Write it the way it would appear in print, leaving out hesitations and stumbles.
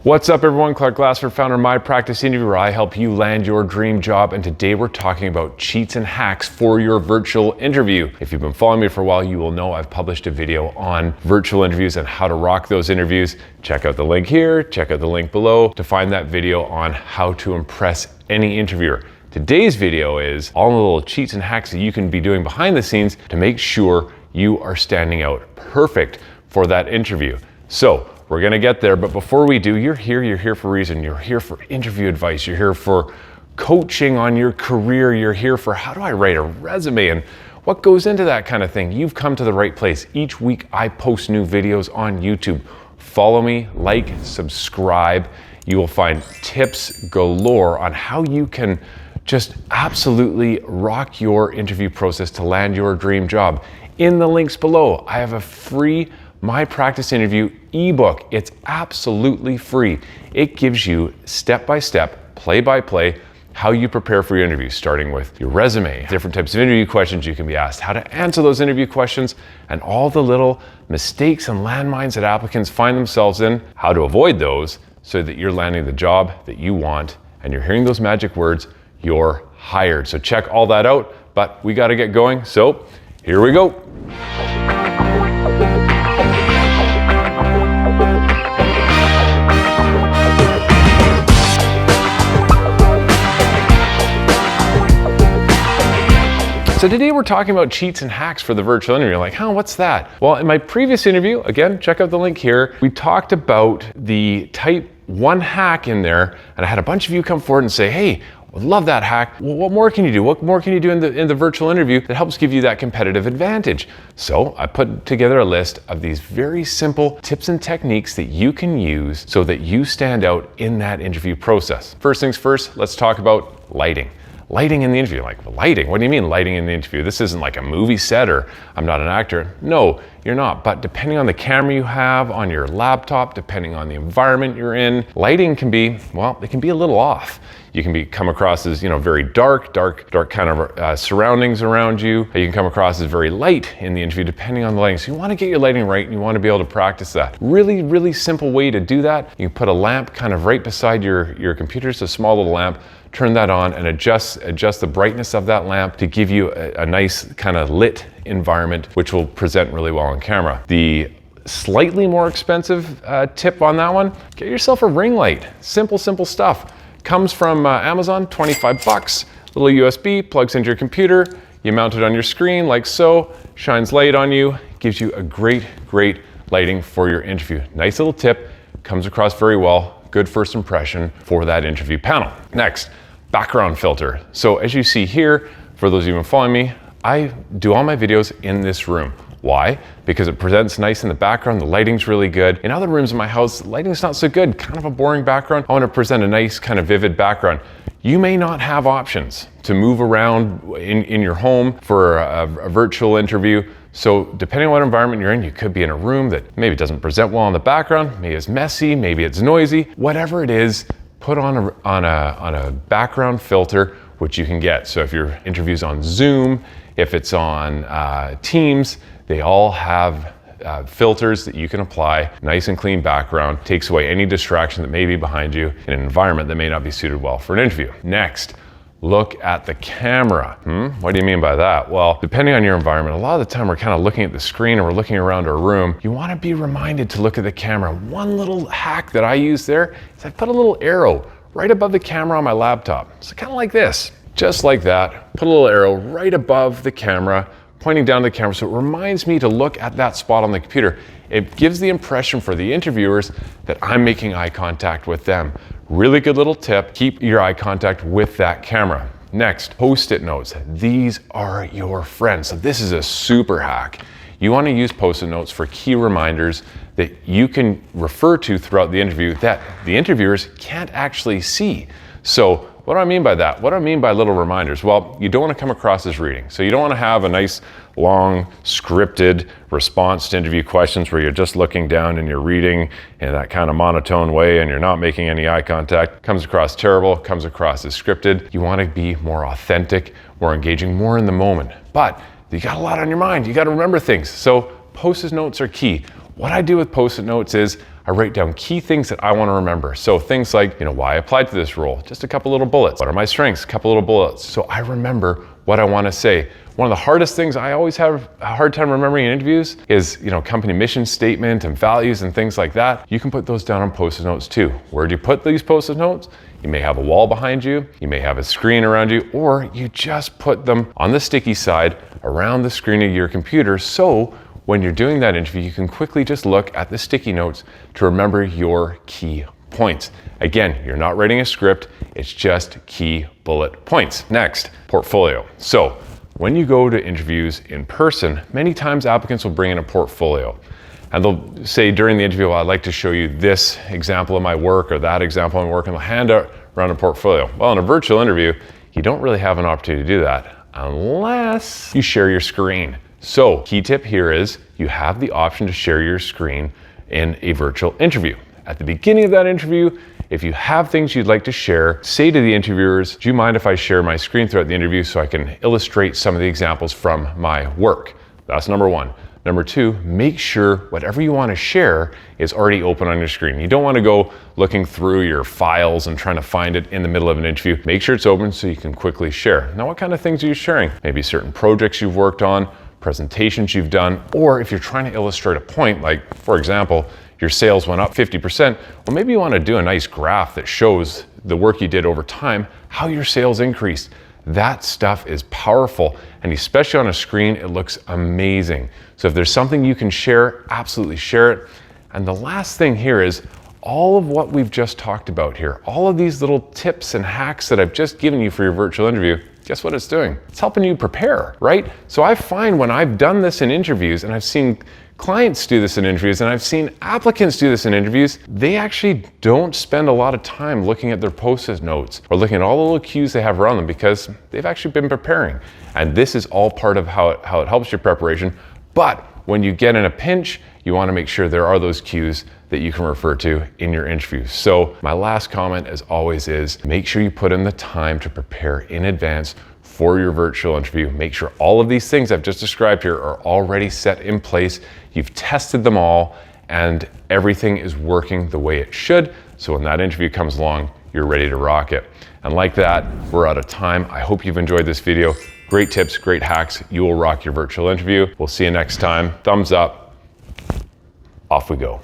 What's up everyone, Clark Glassford, founder of My Practice Interview, where I help you land your dream job, and today we're talking about cheats and hacks for your virtual interview. If you've been following me for a while, you will know I've published a video on virtual interviews and how to rock those interviews. Check out the link here, check out the link below to find that video on how to impress any interviewer. Today's video is all the little cheats and hacks that you can be doing behind the scenes to make sure you are standing out perfect for that interview. So we're gonna get there, but before we do, you're here for a reason. You're here for interview advice. You're here for coaching on your career. You're here for how do I write a resume and what goes into that kind of thing. You've come to the right place. Each week I post new videos on YouTube. Follow me, like, subscribe. You will find tips galore on how you can just absolutely rock your interview process to land your dream job. In the links below, I have a free My Practice Interview ebook. It's absolutely free. It gives you step-by-step, play-by-play, how you prepare for your interview, starting with your resume, different types of interview questions you can be asked, how to answer those interview questions, and all the little mistakes and landmines that applicants find themselves in, how to avoid those so that you're landing the job that you want, and you're hearing those magic words, you're hired. So check all that out, but we gotta get going, so here we go. So today we're talking about cheats and hacks for the virtual interview. Like, what's that? Well, in my previous interview, again, check out the link here, we talked about the type 1 hack in there, and I had a bunch of you come forward and say, hey, I love that hack. Well, what more can you do? What more can you do in the virtual interview that helps give you that competitive advantage? So I put together a list of these very simple tips and techniques that you can use so that you stand out in that interview process. First things first, let's talk about lighting. Lighting in the interview. Like, lighting? What do you mean lighting in the interview? This isn't like a movie set, or I'm not an actor. No, you're not. But depending on the camera you have on your laptop, depending on the environment you're in, lighting can be, well, it can be a little off. You can come across as, very dark kind of surroundings around you. You can come across as very light in the interview, depending on the lighting. So you want to get your lighting right, and you want to be able to practice that. Really, really simple way to do that. You can put a lamp kind of right beside your computer, just a small little lamp. Turn that on and adjust the brightness of that lamp to give you a nice kind of lit environment, which will present really well on camera. The slightly more expensive tip on that one, get yourself a ring light. Simple stuff. Comes from Amazon, 25 bucks. Little USB, plugs into your computer. You mount it on your screen like so, shines light on you, gives you a great lighting for your interview. Nice little tip, comes across very well. Good first impression for that interview panel. Next, background filter. So as you see here, for those of you who have been following me, I do all my videos in this room. Why? Because it presents nice in the background, the lighting's really good. In other rooms in my house, the lighting's not so good, kind of a boring background. I want to present a nice kind of vivid background. You may not have options to move around in your home for a virtual interview. So depending on what environment you're in, you could be in a room that maybe doesn't present well in the background, maybe it's messy, maybe it's noisy, whatever it is, put on a background filter, which you can get. So if your interview's on Zoom, if it's on Teams, they all have filters that you can apply. Nice and clean background, takes away any distraction that may be behind you in an environment that may not be suited well for an interview. Next, look at the camera. What do you mean by that? Well, depending on your environment, a lot of the time we're kind of looking at the screen and we're looking around our room. You want to be reminded to look at the camera. One little hack that I use there is I put a little arrow right above the camera on my laptop. So kind of like this, just like that. Put a little arrow right above the camera, pointing down to the camera, so it reminds me to look at that spot on the computer. It gives the impression for the interviewers that I'm making eye contact with them. Really good little tip, keep your eye contact with that camera. Next, Postit Notes. These are your friends. So this is a super hack. You want to use Postit Notes for key reminders that you can refer to throughout the interview that the interviewers can't actually see. So what do I mean by that? What do I mean by little reminders? Well, you don't want to come across as reading. So you don't want to have a nice, long, scripted response to interview questions where you're just looking down and you're reading in that kind of monotone way and you're not making any eye contact. Comes across terrible, comes across as scripted. You want to be more authentic, more engaging, more in the moment. But you got a lot on your mind. You got to remember things. So Postit Notes are key. What I do with Postit Notes is I write down key things that I want to remember. So things like, why I applied to this role, just a couple little bullets. What are my strengths? A couple little bullets. So I remember what I want to say. One of the hardest things I always have a hard time remembering in interviews is, company mission statement and values and things like that. You can put those down on Postit Notes too. Where do you put these Postit Notes? You may have a wall behind you, you may have a screen around you, or you just put them on the sticky side around the screen of your computer. So when you're doing that interview, you can quickly just look at the sticky notes to remember your key points. Again, you're not writing a script, it's just key bullet points. Next, portfolio. So when you go to interviews in person, many times applicants will bring in a portfolio. And they'll say during the interview, well, I'd like to show you this example of my work or that example of my work, and they'll hand out around a portfolio. Well, in a virtual interview, you don't really have an opportunity to do that unless you share your screen. So key tip here is you have the option to share your screen in a virtual interview. At the beginning of that interview, if you have things you'd like to share, say to the interviewers, do you mind if I share my screen throughout the interview so I can illustrate some of the examples from my work? That's number one. Number two, make sure whatever you want to share is already open on your screen. You don't want to go looking through your files and trying to find it in the middle of an interview. Make sure it's open so you can quickly share. Now, what kind of things are you sharing? Maybe certain projects you've worked on, presentations you've done, or if you're trying to illustrate a point, like for example, your sales went up 50%, well, maybe you want to do a nice graph that shows the work you did over time, how your sales increased. That stuff is powerful, and especially on a screen, it looks amazing. So if there's something you can share, absolutely share it. And the last thing here is all of what we've just talked about here, all of these little tips and hacks that I've just given you for your virtual interview, guess what it's doing? It's helping you prepare, right? So I find when I've done this in interviews, and I've seen clients do this in interviews, and I've seen applicants do this in interviews, they actually don't spend a lot of time looking at their Postit notes or looking at all the little cues they have around them because they've actually been preparing. And this is all part of how it helps your preparation. But when you get in a pinch, you want to make sure there are those cues that you can refer to in your interview. So my last comment, as always, is make sure you put in the time to prepare in advance for your virtual interview. Make sure all of these things I've just described here are already set in place. You've tested them all and everything is working the way it should. So when that interview comes along, you're ready to rock it. And like that, we're out of time. I hope you've enjoyed this video. Great tips, great hacks. You will rock your virtual interview. We'll see you next time. Thumbs up. Off we go.